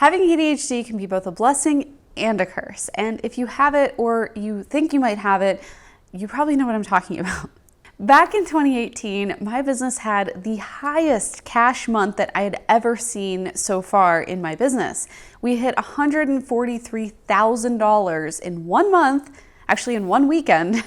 Having ADHD can be both a blessing and a curse. And if you have it or you think you might have it, you probably know what I'm talking about. Back in 2018, my business had the highest cash month that I had ever seen so far in my business. We hit $143,000 in 1 month, actually in 1 weekend,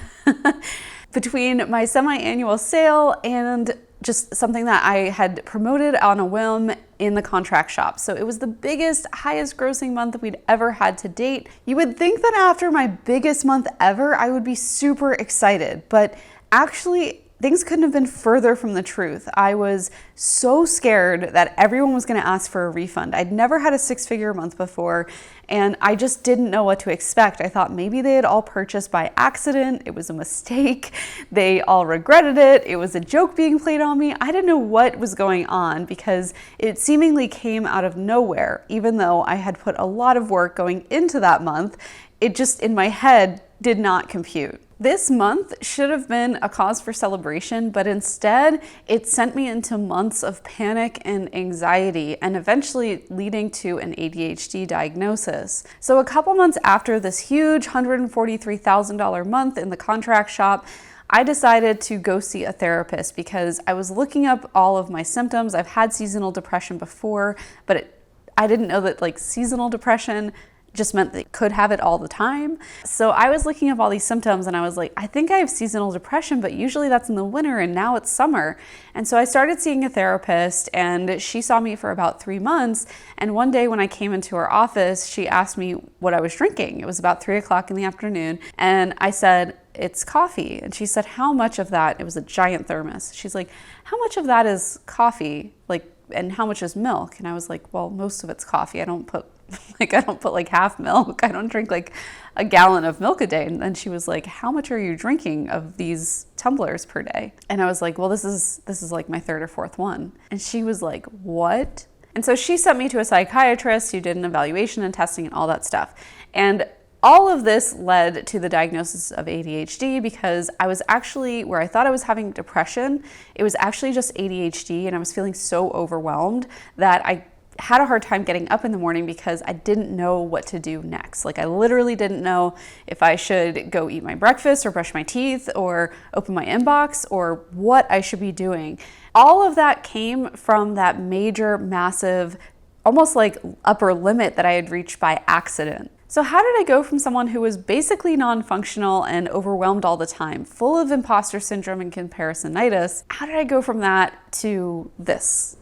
between my semi-annual sale and just something that I had promoted on a whim in the contract shop. So it was the biggest, highest grossing month that we'd ever had to date. You would think that after my biggest month ever, I would be super excited, but actually things couldn't have been further from the truth. I was so scared that everyone was going to ask for a refund. I'd never had a 6-figure month before, and I just didn't know what to expect. I thought maybe they had all purchased by accident. It was a mistake. They all regretted it. It was a joke being played on me. I didn't know what was going on because it seemingly came out of nowhere. Even though I had put a lot of work going into that month, it just in my head did not compute. This month should have been a cause for celebration, but instead it sent me into months of panic and anxiety and eventually leading to an ADHD diagnosis. So a couple months after this huge $143,000 month in the contract shop, I decided to go see a therapist because I was looking up all of my symptoms. I've had seasonal depression before, but I didn't know that seasonal depression just meant they could have it all the time. So I was looking up all these symptoms and I was like, I think I have seasonal depression, but usually that's in the winter and now it's summer. And so I started seeing a therapist and she saw me for about 3 months. And one day when I came into her office, she asked me what I was drinking. It was about 3 o'clock in the afternoon. And I said, it's coffee. And she said, how much of that? It was a giant thermos. She's like, how much of that is coffee? And how much is milk? And I was like, well, most of it's coffee. I don't put half milk. I don't drink a gallon of milk a day. And then she was like, how much are you drinking of these tumblers per day? And I was like, well, this is like my 3rd or 4th one. And she was like, what? And so she sent me to a psychiatrist who did an evaluation and testing and all that stuff. And all of this led to the diagnosis of ADHD because I was actually, where I thought I was having depression, it was actually just ADHD, and I was feeling so overwhelmed that I had a hard time getting up in the morning because I didn't know what to do next. I literally didn't know if I should go eat my breakfast or brush my teeth or open my inbox or what I should be doing. All of that came from that major, massive, almost like upper limit that I had reached by accident. So how did I go from someone who was basically non-functional and overwhelmed all the time, full of imposter syndrome and comparisonitis? How did I go from that to this?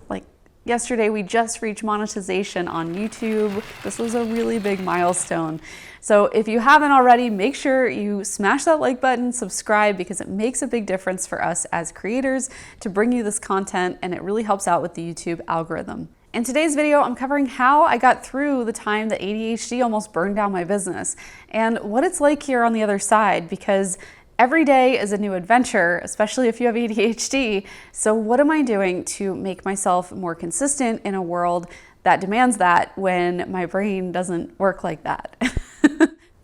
Yesterday, we just reached monetization on YouTube. This was a really big milestone. So if you haven't already, make sure you smash that like button, subscribe, because it makes a big difference for us as creators to bring you this content, and it really helps out with the YouTube algorithm. In today's video, I'm covering how I got through the time that ADHD almost burned down my business and what it's like here on the other side, because every day is a new adventure, especially if you have ADHD. So what am I doing to make myself more consistent in a world that demands that when my brain doesn't work like that?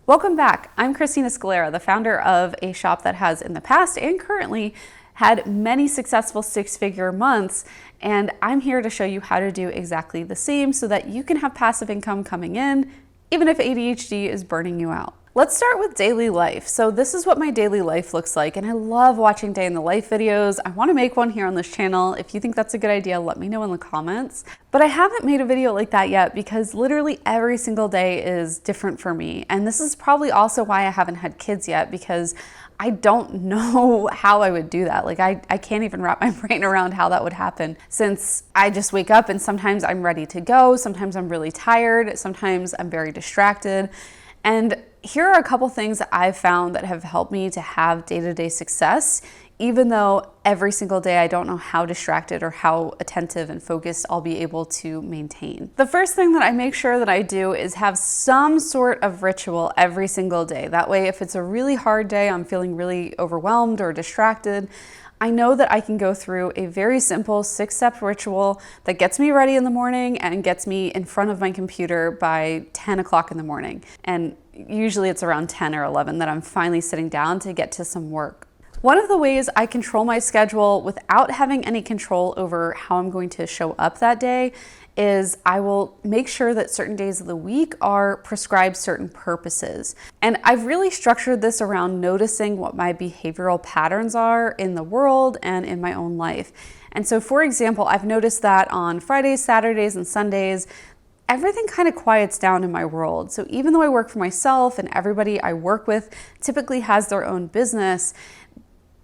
Welcome back. I'm Christina Scalera, the founder of a shop that has in the past and currently had many successful 6-figure months. And I'm here to show you how to do exactly the same so that you can have passive income coming in, even if ADHD is burning you out. Let's start with daily life. So this is what my daily life looks like, and I love watching day in the life videos. I want to make one here on this channel. If you think that's a good idea, let me know in the comments. But I haven't made a video like that yet because literally every single day is different for me. And this is probably also why I haven't had kids yet, because I don't know how I would do that. I can't even wrap my brain around how that would happen, since I just wake up and sometimes I'm ready to go, sometimes I'm really tired, sometimes I'm very distracted. And here are a couple things that I've found that have helped me to have day-to-day success, even though every single day I don't know how distracted or how attentive and focused I'll be able to maintain. The first thing that I make sure that I do is have some sort of ritual every single day. That way, if it's a really hard day, I'm feeling really overwhelmed or distracted, I know that I can go through a very simple 6-step ritual that gets me ready in the morning and gets me in front of my computer by 10 o'clock in the morning. And usually it's around 10 or 11 that I'm finally sitting down to get to some work. One of the ways I control my schedule without having any control over how I'm going to show up that day is I will make sure that certain days of the week are prescribed certain purposes. And I've really structured this around noticing what my behavioral patterns are in the world and in my own life. And so, for example, I've noticed that on Fridays, Saturdays, and Sundays, everything kind of quiets down in my world. So even though I work for myself and everybody I work with typically has their own business,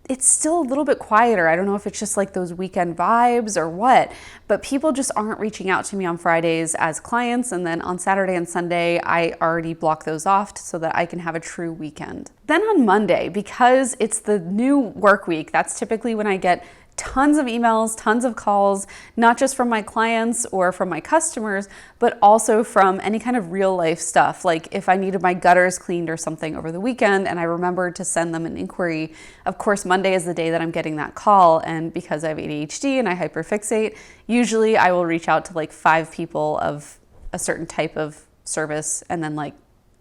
it's still a little bit quieter. I don't know if it's just like those weekend vibes or what, but people just aren't reaching out to me on Fridays as clients. And then on Saturday and Sunday, I already block those off so that I can have a true weekend. Then on Monday, because it's the new work week, that's typically when I get tons of emails, tons of calls, not just from my clients or from my customers, but also from any kind of real life stuff. Like if I needed my gutters cleaned or something over the weekend and I remembered to send them an inquiry, of course, Monday is the day that I'm getting that call. And because I have ADHD and I hyperfixate, usually I will reach out to like 5 people of a certain type of service, and then like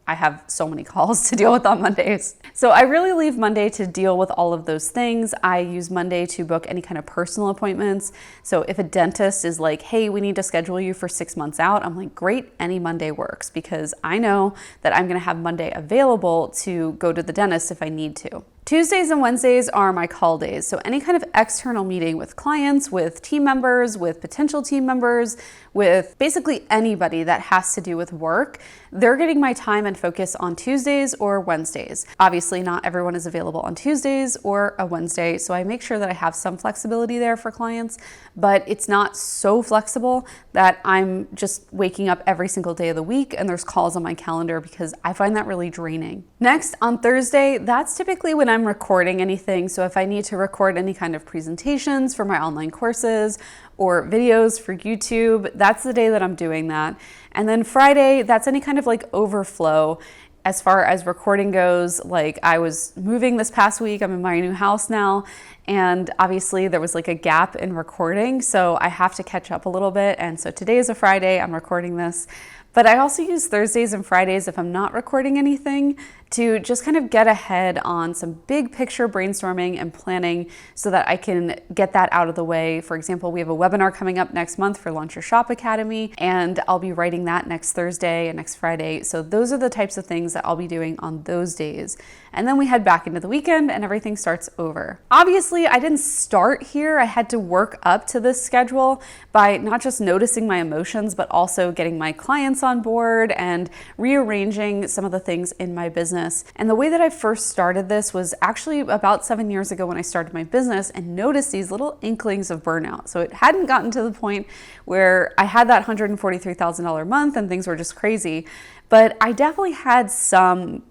I have so many calls to deal with on Mondays. So I really leave Monday to deal with all of those things. I use Monday to book any kind of personal appointments. So if a dentist is like, hey, we need to schedule you for 6 months out, I'm like, great, any Monday works, because I know that I'm gonna have Monday available to go to the dentist if I need to. Tuesdays and Wednesdays are my call days. So any kind of external meeting with clients, with team members, with potential team members, with basically anybody that has to do with work, they're getting my time and focus on Tuesdays or Wednesdays. Obviously, not everyone is available on Tuesdays or a Wednesday, so I make sure that I have some flexibility there for clients, but it's not so flexible that I'm just waking up every single day of the week and there's calls on my calendar, because I find that really draining. Next, on Thursday, that's typically when I'm recording anything. So if I need to record any kind of presentations for my online courses or videos for YouTube, that's the day that I'm doing that. And then Friday, that's any kind of like overflow as far as recording goes. Like I was moving this past week, I'm in my new house now, and obviously there was like a gap in recording, so I have to catch up a little bit. And so today is a Friday, I'm recording this. But I also use Thursdays and Fridays if I'm not recording anything to just kind of get ahead on some big picture brainstorming and planning so that I can get that out of the way. For example, we have a webinar coming up next month for Launch Your Shop Academy, and I'll be writing that next Thursday and next Friday. So those are the types of things that I'll be doing on those days. And then we head back into the weekend and everything starts over. Obviously, I didn't start here. I had to work up to this schedule by not just noticing my emotions, but also getting my clients on board and rearranging some of the things in my business. And the way that I first started this was actually about 7 years ago when I started my business and noticed these little inklings of burnout. So it hadn't gotten to the point where I had that $143,000 month and things were just crazy, but I definitely had some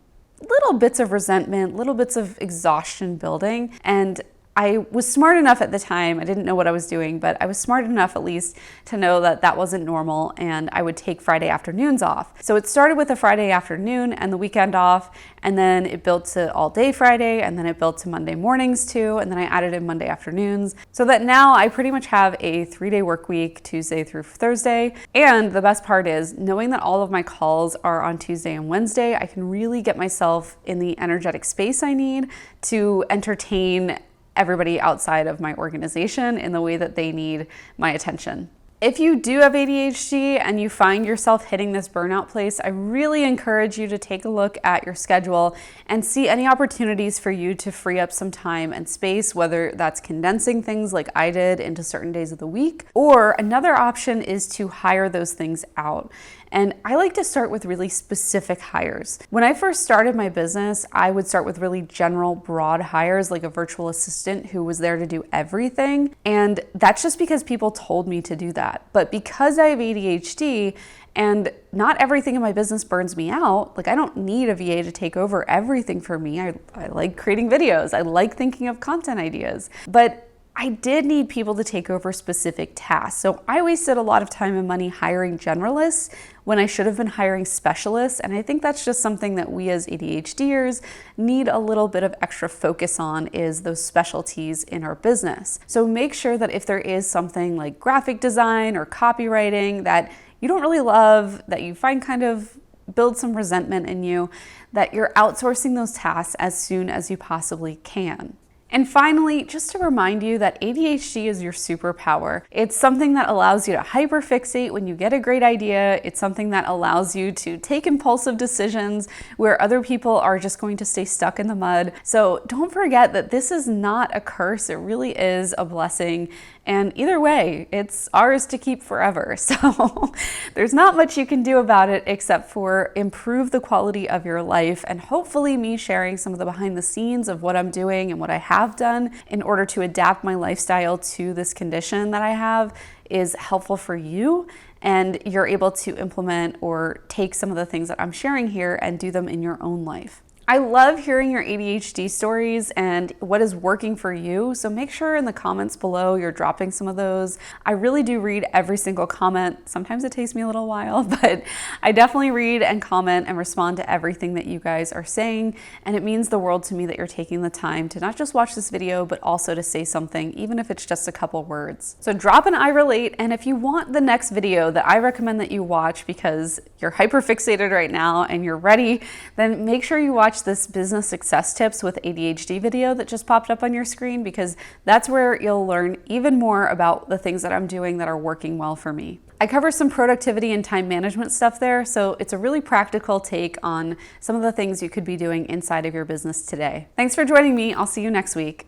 little bits of resentment, little bits of exhaustion building. And I was smart enough at the time, I didn't know what I was doing, but I was smart enough at least to know that that wasn't normal and I would take Friday afternoons off. So it started with a Friday afternoon and the weekend off, and then it built to all day Friday, and then it built to Monday mornings too, and then I added in Monday afternoons, so that now I pretty much have a 3-day work week, Tuesday through Thursday. And the best part is knowing that all of my calls are on Tuesday and Wednesday, I can really get myself in the energetic space I need to entertain everybody outside of my organization in the way that they need my attention. If you do have ADHD and you find yourself hitting this burnout place, I really encourage you to take a look at your schedule and see any opportunities for you to free up some time and space, whether that's condensing things like I did into certain days of the week, or another option is to hire those things out. And I like to start with really specific hires. When I first started my business, I would start with really general, broad hires, like a virtual assistant who was there to do everything. And that's just because people told me to do that. But because I have ADHD and not everything in my business burns me out, like I don't need a VA to take over everything for me. I like creating videos. I like thinking of content ideas. But I did need people to take over specific tasks. So I wasted a lot of time and money hiring generalists when I should have been hiring specialists. And I think that's just something that we as ADHDers need a little bit of extra focus on, is those specialties in our business. So make sure that if there is something like graphic design or copywriting that you don't really love, that you find kind of build some resentment in you, that you're outsourcing those tasks as soon as you possibly can. And finally, just to remind you that ADHD is your superpower. It's something that allows you to hyperfixate when you get a great idea. It's something that allows you to take impulsive decisions where other people are just going to stay stuck in the mud. So don't forget that this is not a curse. It really is a blessing. And either way, it's ours to keep forever. So there's not much you can do about it except for improve the quality of your life, and hopefully me sharing some of the behind the scenes of what I'm doing and what I have done in order to adapt my lifestyle to this condition that I have is helpful for you, and you're able to implement or take some of the things that I'm sharing here and do them in your own life. I love hearing your ADHD stories and what is working for you, so make sure in the comments below you're dropping some of those. I really do read every single comment. Sometimes it takes me a little while, but I definitely read and comment and respond to everything that you guys are saying, and it means the world to me that you're taking the time to not just watch this video, but also to say something, even if it's just a couple words. So drop an I relate, and if you want the next video that I recommend that you watch because you're hyperfixated right now and you're ready, then make sure you watch this business success tips with ADHD video that just popped up on your screen, because that's where you'll learn even more about the things that I'm doing that are working well for me. I cover some productivity and time management stuff there, so it's a really practical take on some of the things you could be doing inside of your business today. Thanks for joining me. I'll see you next week.